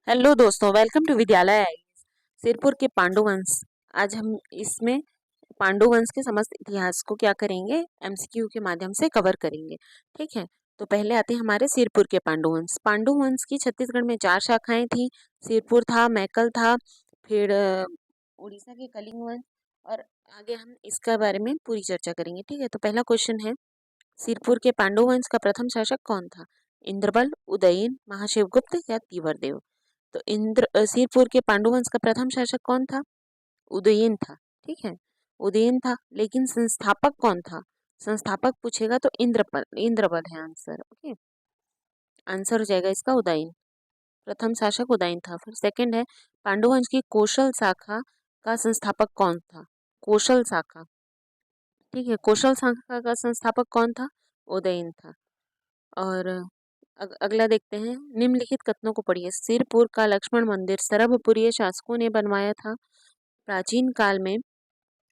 Hello दोस्तों, welcome to विद्यालय सिरपुर के पांडुवंश। आज हम इसमें पांडुवंश के समस्त इतिहास को क्या करेंगे, एमसीक्यू के माध्यम से कवर करेंगे। ठीक है, तो पहले आते हैं हमारे सिरपुर के पांडुवंश। पांडुवंश की छत्तीसगढ़ में 4 शाखाएं थी। सिरपुर था, मैकल था, फिर उड़ीसा के कलिंग वंश, और आगे हम इसका बारे में पूरी चर्चा करेंगे। ठीक है, तो पहला क्वेश्चन है, सिरपुर के पांडुवंश का प्रथम शासक कौन था? इंद्रबल, उदयन, महाशिवगुप्त या तीवरदेव? तो सिरपुर के पांडुवंश का प्रथम शासक कौन था? उदयन था। ठीक है, उदयन था, लेकिन संस्थापक कौन था? संस्थापक पूछेगा तो इंद्रबल इंद्रबल है आंसर। ओके, आंसर हो जाएगा इसका उदयन। प्रथम शासक उदयन था। फिर सेकंड है, पांडुवंश की कौशल शाखा का संस्थापक कौन था? कौशल शाखा। ठीक है, कौशल शाखा का संस्थापक कौन था? उदयन था। और अगला देखते हैं, निम्नलिखित कथनों को पढ़िए। सिरपुर का लक्ष्मण मंदिर सरभपुरीय शासकों ने बनवाया था। प्राचीन काल में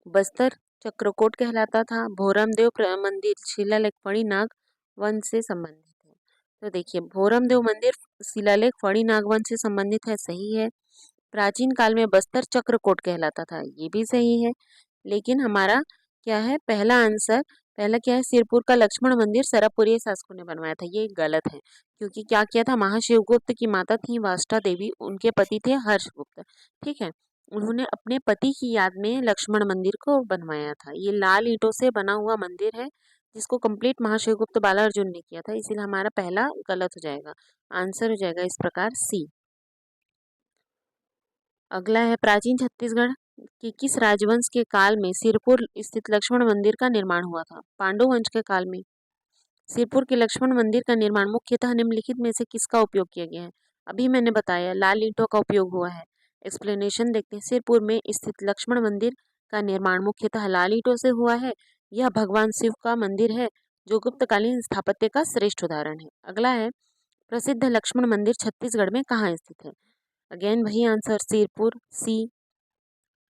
बस्तर चक्रकोट कहलाता था। भोरमदेव मंदिर शिलालेख फणिनाग वंश से संबंधित है। तो देखिए, भोरमदेव मंदिर शिलालेख फणिनाग वंश से संबंधित है, सही है। प्राचीन काल में बस्तर चक्रकोट कहलाता था, ये भी सही है। लेकिन हमारा क्या है, पहला आंसर, पहला क्या है, सिरपुर का लक्ष्मण मंदिर सरभपुरीय शासकों ने बनवाया था, ये गलत है। क्योंकि क्या किया था, महाशिवगुप्त की माता थी वाष्टा देवी, उनके पति थे हर्षगुप्त। ठीक है, उन्होंने अपने पति की याद में लक्ष्मण मंदिर को बनवाया था। ये लाल ईंटों से बना हुआ मंदिर है, जिसको कंप्लीट महाशिवगुप्त बालार्जुन ने किया था, इसीलिए हमारा पहला गलत हो जाएगा। आंसर हो जाएगा इस प्रकार सी। अगला है, प्राचीन छत्तीसगढ़ के किस राजवंश के काल में सिरपुर स्थित लक्ष्मण मंदिर का निर्माण हुआ था? पांडु वंश के काल में सिरपुर के लक्ष्मण मंदिर का निर्माण मुख्यतः निम्नलिखित में से किसका उपयोग किया गया है? अभी मैंने बताया, लाल ईंटों का उपयोग हुआ है। एक्सप्लेनेशन देखते हैं। सिरपुर में स्थित लक्ष्मण मंदिर का निर्माण मुख्यतः लाल ईंटों से हुआ है। यह भगवान शिव का मंदिर है, जो गुप्तकालीन स्थापत्य का श्रेष्ठ उदाहरण है। अगला है, प्रसिद्ध लक्ष्मण मंदिर छत्तीसगढ़ में कहाँ स्थित है? अगेन वही आंसर, सिरपुर, सी।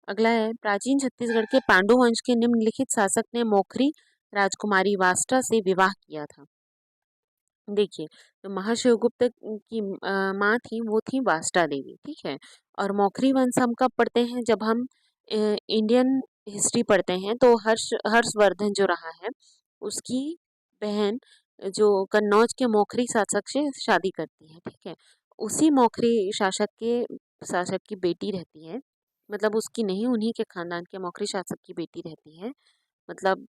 अगला है, प्राचीन छत्तीसगढ़ के पांडु वंश के निम्नलिखित शासक ने मौखरी राजकुमारी वाष्टा से विवाह किया था। देखिए, जो महाशिवगुप्त की माँ थी, वो थी वाष्टा देवी। ठीक है, और मौखरी वंश हम कब पढ़ते हैं? जब हम इंडियन हिस्ट्री पढ़ते हैं, तो हर्षवर्धन जो रहा है, उसकी बहन जो कन्नौज के मौखरी शासक से शादी करती है। ठीक है, उसी मौखरी शासक की बेटी रहती है, मतलब उसकी नहीं, उन्हीं के खानदान के मौखरी शासक की बेटी रहती है। मतलब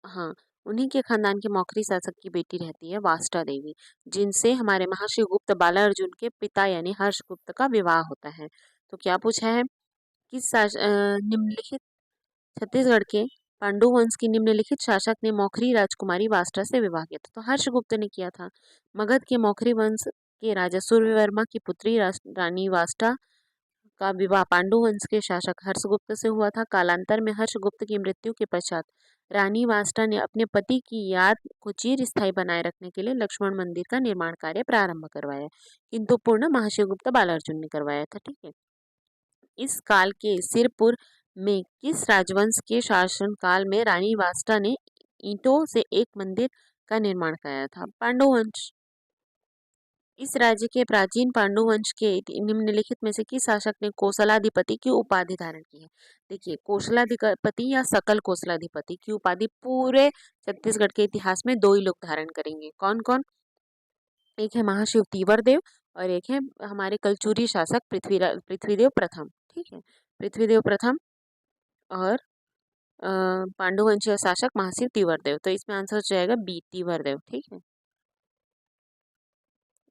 हाँ, उन्हीं के खानदान के मौखरी शासक की बेटी रहती है वाष्टा देवी, जिनसे हमारे महाशिवगुप्त बालार्जुन के पिता यानी हर्षगुप्त का विवाह होता है। तो क्या पूछा है, निम्नलिखित छत्तीसगढ़ के पांडु वंश की निम्नलिखित शासक ने मौखरी राजकुमारी वाष्टा से विवाह किया था? तो हर्षगुप्त ने किया था। मगध के मौखरी वंश के राजा सूर्यवर्मा की पुत्री रानी वाष्टा का विवाह पांडुवंश के शासक हर्षगुप्त से हुआ था। कालांतर में हर्षगुप्त की मृत्यु के पश्चात रानी वाष्टा ने अपने पति की याद को चिरस्थायी बनाए रखने के लिए लक्ष्मण मंदिर का निर्माण कार्य प्रारंभ करवाया, किंतु पूर्ण महाशिवगुप्त बालार्जुन ने करवाया था। ठीक है, इस काल के सिरपुर में किस राजवंश के शासन काल में रानी वाष्टा ने ईंटों से एक मंदिर का निर्माण कराया था? पांडुवंश। इस राज्य के प्राचीन पांडु वंश के निम्नलिखित में से किस शासक ने कोसलाधिपति की उपाधि धारण की है? देखिए, कोसलाधिपति या सकल कोसलाधिपति की उपाधि पूरे छत्तीसगढ़ के इतिहास में दो ही लोग धारण करेंगे। कौन कौन? एक है महाशिव तीवरदेव, और एक है हमारे कलचुरी शासक पृथ्वीदेव प्रथम। ठीक है, पृथ्वीदेव प्रथम और पांडुवंशीय शासक महाशिव तीवरदेव। तो इसमें आंसर हो जाएगा बी, तीवरदेव। ठीक है,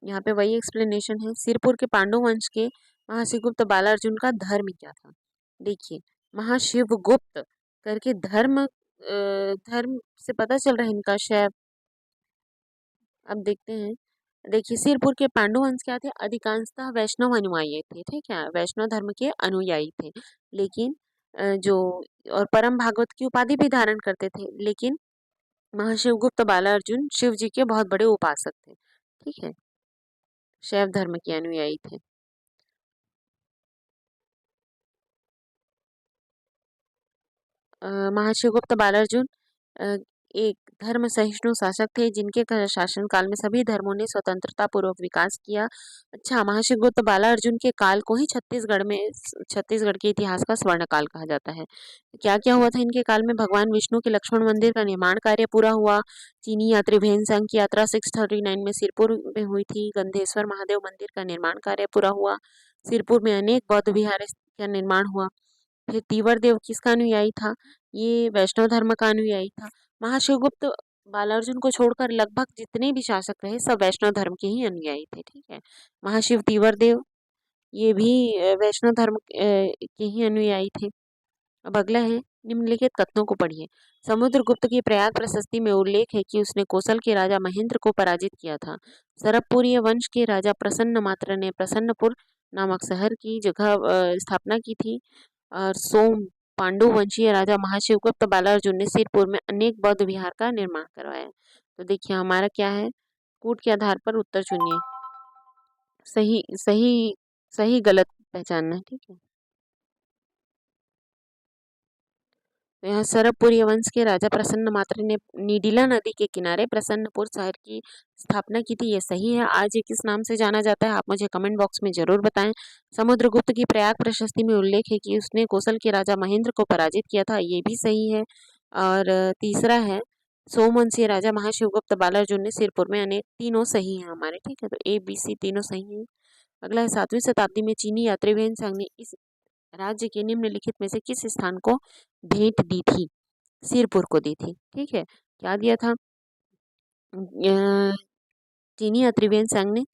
यहाँ पे वही एक्सप्लेनेशन है। सिरपुर के पांडु वंश के महाशिवगुप्त बालार्जुन का धर्म क्या था? देखिए, महाशिवगुप्त करके धर्म से पता चल रहा है इनका शैव। अब देखते हैं। देखिए, सिरपुर के पांडु वंश क्या थे? अधिकांशतः वैष्णव अनुयायी थे। ठीक है, वैष्णव धर्म के अनुयायी थे, लेकिन जो और परम भागवत की उपाधि भी धारण करते थे। लेकिन महाशिवगुप्त बालार्जुन शिव जी के बहुत बड़े उपासक थे। ठीक है, शैव धर्म के अनुयायी थे। महाशिवगुप्त बालार्जुन अ, एक धर्म सहिष्णु शासक थे जिनके शासनकाल में सभी धर्मों ने स्वतंत्रता पूर्वक विकास किया। अच्छा, महाशिवगुप्त बालार्जुन के काल को ही छत्तीसगढ़ के इतिहास का स्वर्ण काल कहा जाता है। क्या क्या हुआ था इनके काल में? भगवान विष्णु के लक्ष्मण मंदिर का निर्माण कार्य पूरा हुआ। चीनी यात्री भेनसांग की यात्रा 639 में सिरपुर में हुई थी। गंधेश्वर महादेव मंदिर का निर्माण कार्य पूरा हुआ। सिरपुर में अनेक बौद्ध विहार का निर्माण हुआ। फिर तीवर देव किसका अनुयायी था? ये वैष्णव धर्म का अनुयायी था। महाशिवगुप्त बालार्जुन को छोड़कर लगभग जितने भी शासक रहे सब वैष्णव धर्म के ही अनुयायी थे। ठीक है, महाशिव तीवर देव ये भी वैष्णव धर्म के ही अनुयायी थे। अब अगला है, निम्नलिखित कथनों को पढ़िए। समुद्रगुप्त की प्रयाग प्रशस्ति में उल्लेख है कि उसने कोसल के राजा महेंद्र को पराजित किया था। सरबपुरीय वंश के राजा प्रसन्न मात्र ने प्रसन्नपुर नामक शहर की जगह स्थापना की थी। और सोम पांडु वंशीय राजा महाशिवगुप्त बालार्जुन ने सिरपुर में अनेक बौद्ध विहार का निर्माण करवाया। तो देखिए हमारा क्या है, कूट के आधार पर उत्तर चुनिए। सही सही सही गलत पहचानना है। ठीक है, तो यहाँ सरबपुरी वंश के राजा प्रसन्न मात्र ने नीडिला नदी के किनारे प्रसन्नपुर शहर की स्थापना की थी। ये सही है। आज ये किस नाम से जाना जाता है, आप मुझे कमेंट बॉक्स में जरूर बताएं। समुद्रगुप्त की प्रयाग प्रशस्ति में उल्लेख है कि उसने कौशल के राजा महेंद्र को पराजित किया था। ये भी सही है। और तीसरा है, सोमवंशीय राजा महाशिवगुप्त बालार्जुन ने सिरपुर में अनेक, तीनों सही है हमारे। ठीक है, तो ए बी सी तीनों सही है। अगला है, 7वीं शताब्दी में चीनी यात्री वेनसांग ने इस राज्य के निम्नलिखित में से किस स्थान को भेंट दी थी? सिरपुर को दी थी। ठीक है, क्या दिया था? चीनी यात्री वेनसांग ने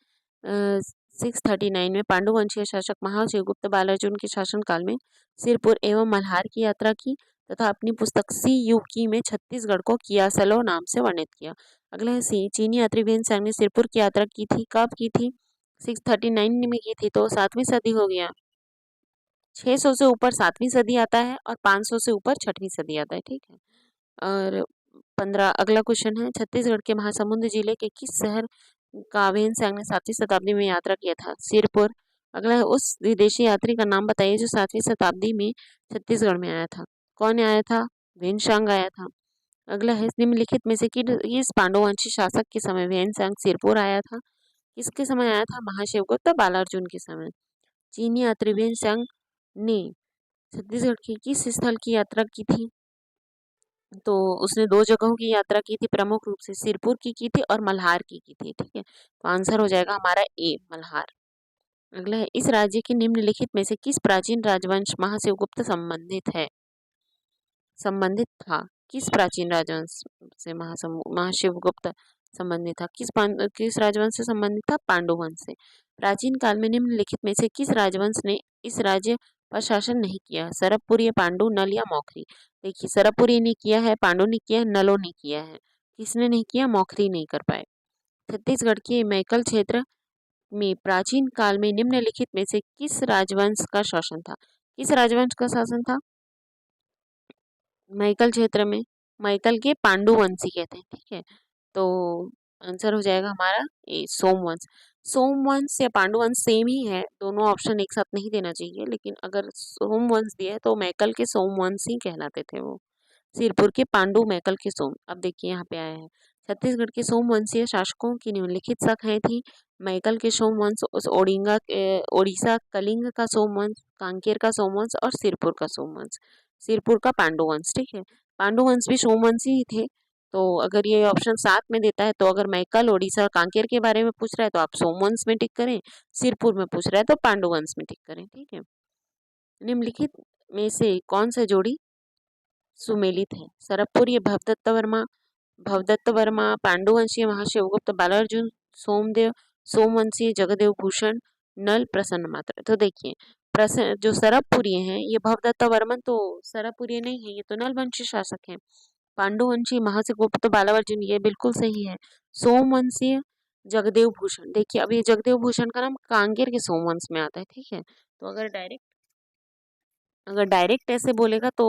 639 में पांडुवंशीय शासक महाशिवगुप्त बालार्जुन के शासनकाल में सिरपुर एवं मल्हार की यात्रा की तथा अपनी पुस्तक सी यू की में छत्तीसगढ़ को कियासलो नाम से वर्णित किया। अगला है सी, चीनी यात्री वेनसांग ने सिरपुर की यात्रा की थी, कब की थी? 639 में की थी, तो 7वीं सदी हो गया। 600 से ऊपर 7वीं सदी आता है और 500 से ऊपर 6वीं सदी आता है। ठीक है, और 15 अगला क्वेश्चन है, छत्तीसगढ़ के महासमुंद जिले के किस शहर का वेनसांग ने 7वीं शताब्दी में यात्रा किया था? सिरपुर। अगला है, उस विदेशी यात्री का नाम बताइए जो 7वीं शताब्दी में छत्तीसगढ़ में आया था। कौन आया था? वेनसांग आया था। अगला है, निम्नलिखित में से किस पांडुवंशी शासक के समय वेनसांग सिरपुर आया था? किसके समय आया था? महाशिवगुप्त बालार्जुन के समय। चीनी यात्री वेनसांग ने छत्तीसगढ़ के किस स्थल की यात्रा की थी? तो उसने दो जगहों की यात्रा की थी, प्रमुख रूप से सिरपुर की थी और मल्हार की थी। ठीक है, तो आंसर हो जाएगा हमारा ए, मल्हार। अगला है, इस राज्य के निम्नलिखित में से किस प्राचीन राजवंश महाशिवगुप्त संबंधित था? किस प्राचीन राजवंश से महाशिवगुप्त संबंधित था? किस राजवंश से संबंधित था? पांडुवंश से। प्राचीन काल में निम्नलिखित में से किस राजवंश ने इस राज्य पर शासन नहीं किया? सरबपुरी, पांडु, नल या मौखरी? देखिए, सरबपुरी ने किया है, पांडु ने किया है, नलो ने किया है। किसने नहीं किया? मौखरी नहीं कर पाए। छत्तीसगढ़ के मैकल क्षेत्र में प्राचीन काल में निम्नलिखित में से किस राजवंश का शासन था? किस राजवंश का शासन था? मैकल क्षेत्र में मैकल के पांडुवंशी कहते हैं। ठीक है, तो आंसर हो जाएगा हमारा ए, सोमवंश। सोमवंश या पांडुवंश सेम ही है, दोनों ऑप्शन एक साथ नहीं देना चाहिए, लेकिन अगर सोमवंश दिया है तो मैकल के सोमवंशी कहलाते थे वो। सिरपुर के पांडु, मैकल के सोम। अब देखिए यहाँ पे आया है, छत्तीसगढ़ के सोमवंशीय शासकों की निम्नलिखित शाखाएं थी। मैकल के सोमवंश, ओडिशा कलिंग का सोमवंश, कांकेर का सोमवंश और सिरपुर का सोमवंश। सिरपुर का पांडुवंश। ठीक है, पांडुवंश भी सोमवंशी ही थे। तो अगर ये ऑप्शन 7 में देता है तो अगर मैकल, ओडिशा और कांकेर के बारे में पूछ रहा है तो आप सोमवंश में टिक करें, सिरपुर में पूछ रहा है तो पांडुवंश में टिक करें। ठीक है, निम्नलिखित में से कौन सा जोड़ी सुमेलित है? सरबपुरी भवदत्त वर्मा, पांडुवंशीय महाशिवगुप्त बालार्जुन, सोमदेव सोमवंशीय जगदेव भूषण, नल प्रसन्न मात्र। तो देखिए, जो सरबपुरी हैं ये भवदत्त वर्मन तो सरबपुरी नहीं है, ये तो नल वंशी शासक हैं। पांडुवंशी महाशिवगुप्त बालार्जुन ये बिल्कुल सही है। सोमवंशीय जगदेव भूषण, देखिए अब ये जगदेव भूषण का नाम कांगेर के सोमवंश में आता है। ठीक है, तो अगर डायरेक्ट ऐसे बोलेगा तो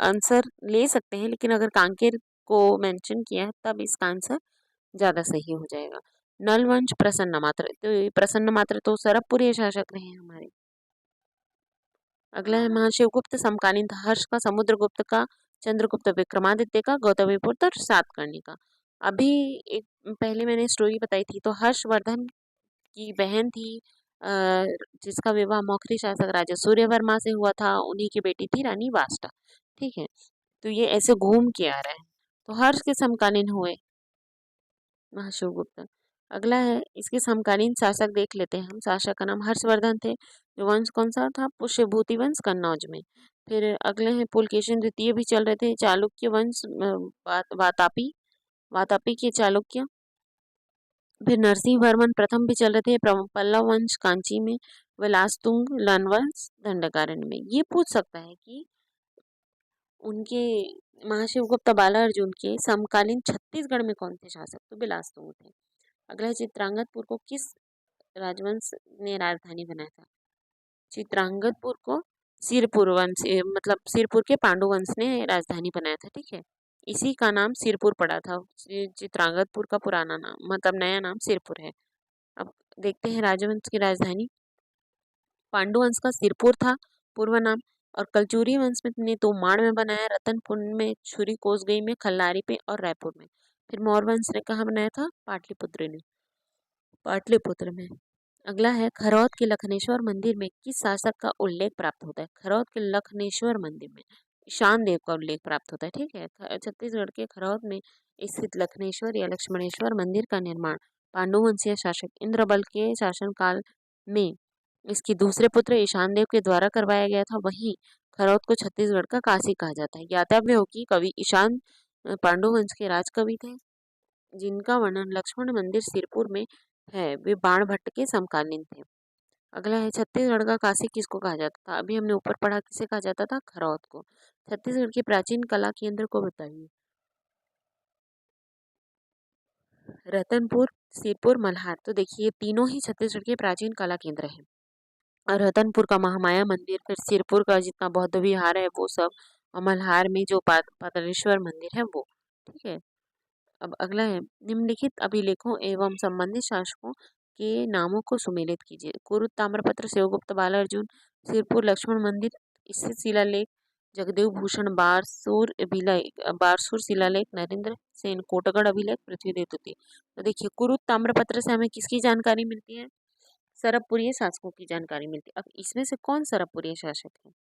आंसर ले सकते हैं, लेकिन अगर कांकेर को मेंशन किया है तब इसका आंसर ज्यादा सही हो जाएगा। नलवंश प्रसन्न मात्र, तो ये प्रसन्न मात्र तो सरबपुरी शासक रहे हैं हमारे। अगला है, महाशिवगुप्त समकालीन था। हर्ष का, समुद्रगुप्त का, चंद्रगुप्त विक्रमादित्य का, गौतमीपुत्र सातकर्णी का। अभी एक पहले मैंने स्टोरी बताई थी, तो हर्षवर्धन की बहन थी, अ, जिसका विवाह मौखरी शासक राजा सूर्यवर्मा से हुआ था, उन्हीं की बेटी थी रानी वाष्टा। ठीक है, तो ये ऐसे घूम के आ रहा है। तो हर्ष के समकालीन हुए महाशिव गुप्त। अगला है, इसके समकालीन शासक देख लेते हैं हम। शासक का नाम हर्षवर्धन थे, जो वंश कौन सा था, पुष्यभूति वंश कन्नौज में। फिर अगले हैं पुलकेशिन द्वितीय भी चल रहे थे, चालुक्य वंश वातापी, वातापी के चालुक्य। फिर नरसिंह वर्मन प्रथम भी चल रहे थे, पल्लव वंश कांची में, विलासतुंग लनवंश दंडकारण्य में। ये पूछ सकता है कि उनके महाशिव गुप्त बालार्जुन के समकालीन छत्तीसगढ़ में कौन थे शासक, तो बिलासतुंग थे। अगला है, चित्रांगदपुर को किस राजवंश ने राजधानी बनाया था। चित्रांगदपुर को सिरपुर वंश, मतलब सिरपुर के पांडु वंश ने राजधानी बनाया था। ठीक है, इसी का नाम सिरपुर पड़ा था। चित्रांगदपुर का पुराना नाम, मतलब नया नाम सिरपुर है। अब देखते हैं राजवंश की राजधानी। पांडु वंश का सिरपुर था पूर्व नाम, और कलचुरी वंश में ने तोमाड़ में बनाया, रतनपुर में, छुरी कोसगई में, खल्लारी पे और रायपुर में। फिर मौर्य वंश ने कहाँ बनाया था, पाटलिपुत्र ने, पाटलिपुत्र में। अगला है, खरौद के लखनेश्वर मंदिर में किस शासक का उल्लेख प्राप्त होता है। खरौद के लखनेश्वर मंदिर में ईशान देव का उल्लेख प्राप्त होता है। ठीक है, छत्तीसगढ़ के खरौद में स्थित लखनेश्वर या लक्ष्मणेश्वर मंदिर का निर्माण पांडुवंशीय शासक इंद्रबल के शासनकाल में इसके दूसरे पुत्र ईशान देव के द्वारा करवाया गया था। वहीं खरौद को छत्तीसगढ़ का काशी कहा जाता है। ज्ञातव्य हो कि कवि ईशान पांडुवंश के राजकवि थे, जिनका वर्णन लक्ष्मण मंदिर सिरपुर में है। वे बाणभट्ट के समकालीन थे। अगला है, छत्तीसगढ़ का काशी किसको कहा जाता था। अभी हमने ऊपर पढ़ा, किसे कहा जाता था, खरौद को। छत्तीसगढ़ के प्राचीन कला केंद्र को बताइए। रतनपुर, सिरपुर, मल्हार। तो देखिए, ये तीनों ही छत्तीसगढ़ के प्राचीन कला केंद्र हैं। और रतनपुर का महामाया मंदिर, फिर सिरपुर का जितना बौद्ध विहार है वो सब, और मल्हार में जो पातालेश्वर मंदिर है वो। ठीक है, अब अगला है, निम्नलिखित अभिलेखों एवं संबंधित शासकों के नामों को सुमेलित कीजिए। कुरुद ताम्रपत्र, शिवगुप्त बालार्जुन, सिरपुर लक्ष्मण मंदिर स्थित शिलालेख, जगदेव भूषण बारसूर अभिलेख, बारसूर शिलालेख, नरेंद्र सेन कोटगढ़ अभिलेख, पृथ्वीदेव द्वितीय। तो देखिए, कुरुद ताम्रपत्र से हमें किसकी जानकारी मिलती है, सरबपुरीय शासकों की जानकारी मिलती है। अब इसमें से कौन सरबपुरीय शासक है,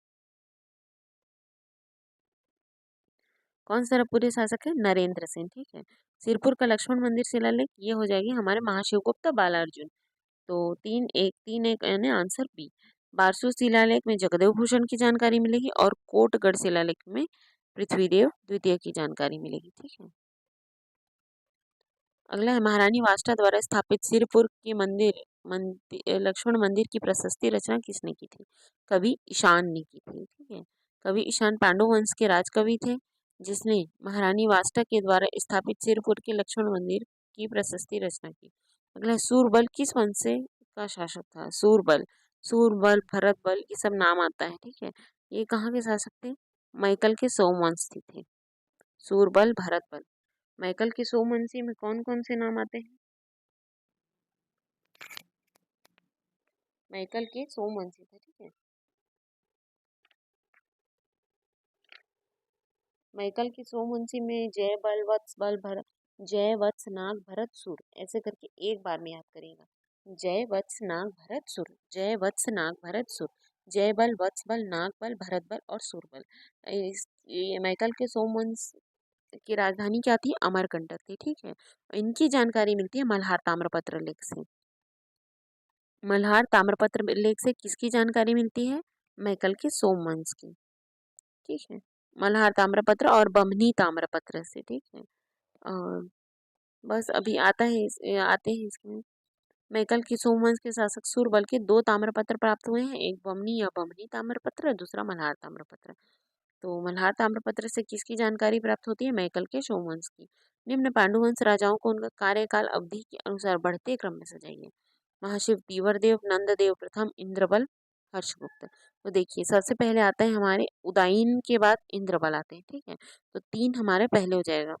कौन सरबपुरीय शासक है, नरेंद्र सेन। ठीक है, सिरपुर का लक्ष्मण मंदिर शिलालेख, ये हो जाएगी हमारे महाशिवगुप्त बालार्जुन। तो 3-1 यानी आंसर बी। बारसूर शिलालेख में जगदेव भूषण की जानकारी मिलेगी, और कोटगढ़ शिलालेख में पृथ्वीदेव द्वितीय की जानकारी मिलेगी। ठीक है, अगला है, महारानी वाष्टा द्वारा स्थापित सिरपुर के लक्ष्मण मंदिर की प्रशस्ति रचना किसने की थी। कवि ईशान ने की थी। ठीक है, कवि ईशान पांडु वंश के राजकवि थे, जिसने महारानी वाष्टा के द्वारा स्थापित सिरपुर के लक्ष्मण मंदिर की प्रशस्ति रचना की। अगला है, सूरबल किस वंश से का शासक था। सूरबल, सूरबल, भरतबल, ये सब नाम आता है। ठीक है, ये कहाँ के शासक थे, मैकल के सोमवंशी थे। सूरबल, भरतबल। मैकल के सोमवंशी में कौन कौन से नाम आते हैं, मैकल के सोमवंशी थे। ठीक है, मैकल के सोमवंशी में जय बल वत्स बल भरत, जय वत्स नाग भरत सुर, ऐसे करके एक बार में याद करेगा। जय वत्स नाग भरत सुर, जय वत्स नाग भरत सुर, जय बल वत्स बल नाग बल भरत बल और सुरबल। ये मैकल के सोमवंश की राजधानी क्या थी, अमरकंटक थी। ठीक है, इनकी जानकारी मिलती है मल्हार ताम्रपत्र लेख से। मल्हार ताम्रपत्र लेख से किसकी जानकारी मिलती है, मैकल के सोमवंश की। ठीक है, मल्हार ताम्रपत्र और बमनी ताम्रपत्र से। ठीक है, और बस अभी आते हैं इसमें। मैकल के सोमवंश के शासक सूरबल के 2 ताम्रपत्र प्राप्त हुए हैं, एक बमनी या बमनी ताम्रपत्र, दूसरा मल्हार ताम्रपत्र। तो मल्हार ताम्रपत्र से किसकी जानकारी प्राप्त होती है, मैकल के सोमवंश की। निम्न पांडुवंश राजाओं को उनका कार्यकाल अवधि के अनुसार बढ़ते क्रम में सजाइए। महाशिव तीवरदेव, नंददेव प्रथम, इंद्रबल, हर्षगुप्त। तो देखिए, सबसे पहले आता है हमारे उदयन के बाद इंद्रबल आते हैं। ठीक है, तो 3 हमारे पहले हो जाएगा,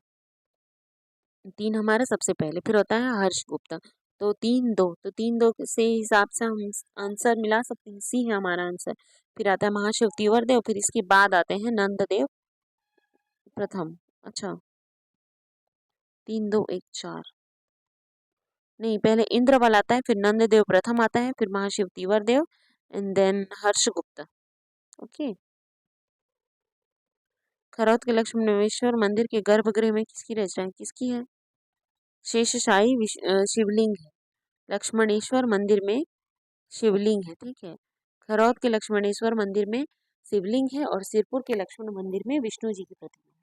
3 हमारा सबसे पहले, फिर होता है हर्षगुप्त। तो 3-2, तो 3-2 से हिसाब से हम आंसर मिला सकते हैं, सी है हमारा आंसर। फिर आता है महाशिव तीवरदेव, फिर इसके बाद आते हैं नंददेव प्रथम। अच्छा, 3 2 1 4। नहीं, पहले इंद्र बल आता है, फिर नंददेव प्रथम आता है, फिर महाशिव तीवर देव and then Harshagupta. Okay. Kharod के लक्ष्मणेश्वर मंदिर के गर्भगृह में किसकी रचना है? किसकी है? शेषशाही शिवलिंग है। लक्ष्मणेश्वर मंदिर में शिवलिंग है, ठीक है। खरौत के लक्ष्मणेश्वर मंदिर में शिवलिंग है और सिरपुर के लक्ष्मण मंदिर में विष्णु जी की प्रतिमा है।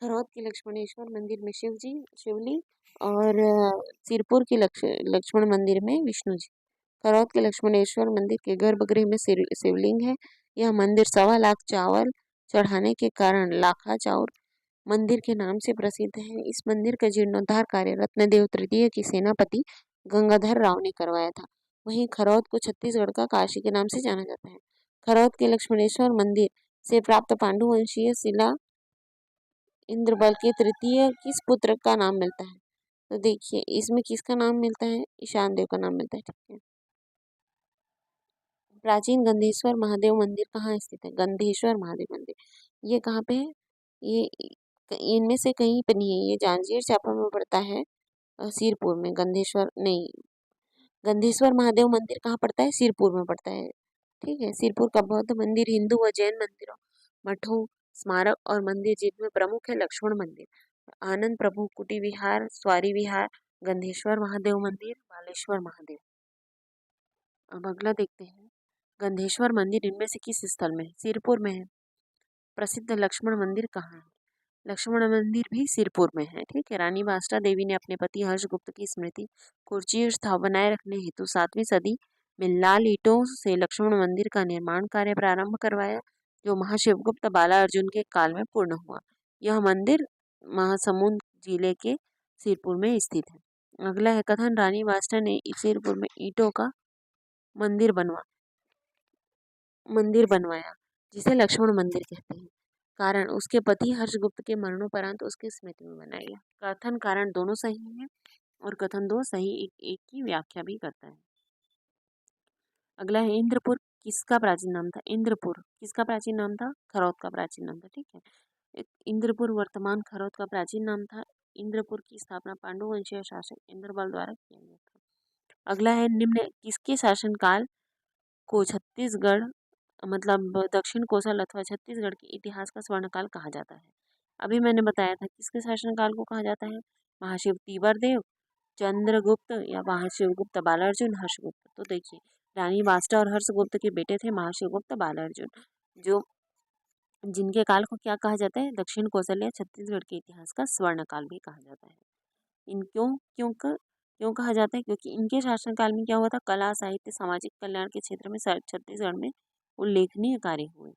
खरौत के लक्ष्मणेश्वर मंदिर में शिव जी शिवलिंग और सिरपुर के लक्ष्मण मंदिर में विष्णु जी। खरौत के लक्ष्मणेश्वर मंदिर के गर्भगृह में शिवलिंग है। यह मंदिर 1.25 लाख चावल चढ़ाने के कारण लाखा चाउर मंदिर के नाम से प्रसिद्ध है। इस मंदिर का जीर्णोद्धार कार्य रत्नदेव तृतीय के सेनापति गंगाधर राव ने करवाया था। वहीं खरौत को छत्तीसगढ़ का काशी के नाम से जाना जाता है। खरौत के लक्ष्मणेश्वर मंदिर से प्राप्त पांडुवंशीय शिला इंद्रबल के तृतीय किस पुत्र का नाम मिलता है? तो देखिए इसमें किसका नाम मिलता है? ईशान देव का नाम मिलता है, ठीक है। प्राचीन गंधेश्वर महादेव मंदिर कहाँ स्थित है? गंधेश्वर महादेव मंदिर ये कहाँ पे है? ये इनमें से कहीं पे नहीं है, ये जांजगीर चांपा में पड़ता है। सिरपुर में गंधेश्वर नहीं, गंधेश्वर महादेव मंदिर कहाँ पड़ता है? सिरपुर में पड़ता है, ठीक है। सिरपुर का बौद्ध मंदिर, हिंदू व जैन मंदिरों, मठों, स्मारक और मंदिर जिनमें प्रमुख है लक्ष्मण मंदिर, आनंद प्रभु कुटी विहार, स्वारी विहार, गंधेश्वर महादेव मंदिर, बालेश्वर महादेव। अब अगला देखते हैं, गंधेश्वर मंदिर इनमें से किस स्थल में है? सिरपुर में है। प्रसिद्ध लक्ष्मण मंदिर कहाँ है? लक्ष्मण मंदिर भी सिरपुर में है, ठीक है। रानी वाष्टा देवी ने अपने पति हर्षगुप्त की स्मृति को चिरस्थायी बनाए रखने हेतु 7वीं सदी में लाल ईंटों से लक्ष्मण मंदिर का निर्माण कार्य प्रारंभ करवाया, जो महाशिवगुप्त बाला अर्जुन के काल में पूर्ण हुआ। यह मंदिर महासमुंद जिले के सिरपुर में स्थित है। अगला है कथन, रानी वाष्टा ने सिरपुर में ईंटों का मंदिर बनवाया जिसे लक्ष्मण मंदिर कहते हैं। कारण उसके पति हर्षगुप्त के मरणोपरांत उसकी स्मृति में बनाया गया। कथन कारण दोनों सही है और कथन दो सही एक की व्याख्या भी करता है। अगला है इंद्रपुर किसका प्राचीन नाम था? इंद्रपुर किसका प्राचीन नाम था? खरौत का प्राचीन नाम था, ठीक है। इंद्रपुर वर्तमान खरौत का प्राचीन नाम था। इंद्रपुर की स्थापना पांडुवंशीय शासक इंद्रबल द्वारा किया गया था। अगला है निम्न किसके शासनकाल को छत्तीसगढ़ मतलब दक्षिण कोसल अथवा छत्तीसगढ़ के इतिहास का स्वर्णकाल कहा जाता है? अभी मैंने बताया था किसके शासनकाल को कहा जाता है? महाशिव तीवर देव, चंद्रगुप्त या महाशिवगुप्त बालार्जुन, हर्षगुप्त। तो देखिए रानी वाष्टा और हर्षगुप्त के बेटे थे महाशिवगुप्त बालार्जुन, जो जिनके काल को क्या कहा जाता है? दक्षिण कौशल या छत्तीसगढ़ के इतिहास का स्वर्णकाल भी कहा जाता है। इन क्यों कहा जाता है? क्योंकि इनके शासनकाल में क्या हुआ था? कला, साहित्य, सामाजिक कल्याण के क्षेत्र में छत्तीसगढ़ में उल्लेखनीय कार्य हुए।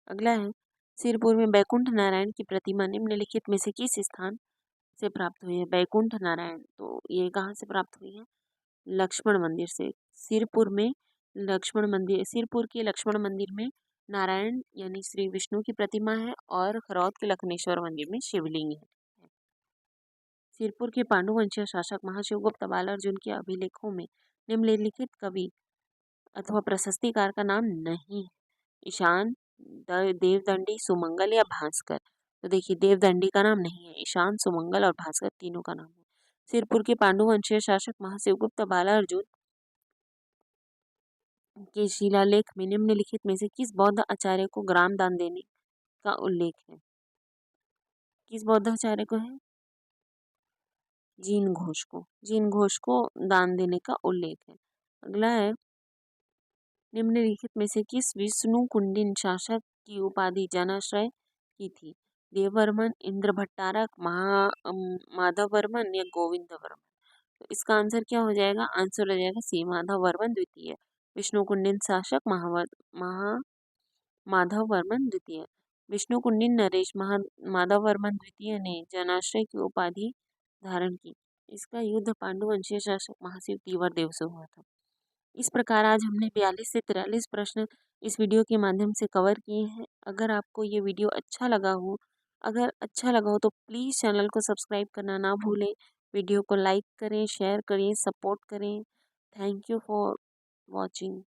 अगला है सिरपुर में बैकुंठ नारायण की प्रतिमा निम्नलिखित में से किस स्थान से प्राप्त हुई है? बैकुंठ नारायण तो ये कहाँ से प्राप्त हुई है? लक्ष्मण मंदिर से। सिरपुर में लक्ष्मण मंदिर, सिरपुर के लक्ष्मण मंदिर में नारायण यानी श्री विष्णु की प्रतिमा है और खरौत के लखनेश्वर मंदिर में शिवलिंग है। सिरपुर के पांडुवंशीय शासक महाशिवगुप्त बालार्जुन के अभिलेखों में निम्नलिखित कवि अथवा प्रशस्तिकार का नाम नहीं है। ईशान, देवदंडी, सुमंगल या भास्कर। तो देखिए देवदंडी का नाम नहीं है, ईशान, सुमंगल और भास्कर तीनों का नाम है। सिरपुर के पांडुवंशीय शासक महाशिवगुप्त बालार्जुन के शिलालेख में निम्नलिखित में से किस बौद्ध आचार्य को ग्राम दान देने का उल्लेख है? किस बौद्ध आचार्य को है? जीन घोष को दान देने का उल्लेख है। अगला है निम्नलिखित में से किस विष्णु कुंडिन शासक की उपाधि जनाश्रय की थी? देववर्मन, इंद्र भट्टारक, माधव वर्मन या गोविंद वर्मन। तो इसका आंसर क्या हो जाएगा? आंसर हो जाएगा सी, माधव वर्मन द्वितीय। विष्णु कुंडिन शासक माधव वर्मन द्वितीय। विष्णु कुंडिन नरेश माधव वर्मन द्वितीय ने जनाश्रय की उपाधि धारण की। इसका युद्ध पांडुवंशीय शासक महाशिव तीवर देव से हुआ था। इस प्रकार आज हमने 42 से 43 प्रश्न इस वीडियो के माध्यम से कवर किए हैं। अगर आपको ये वीडियो अच्छा लगा हो तो प्लीज़ चैनल को सब्सक्राइब करना ना भूलें। वीडियो को लाइक करें, शेयर करें, सपोर्ट करें। Thank you for watching.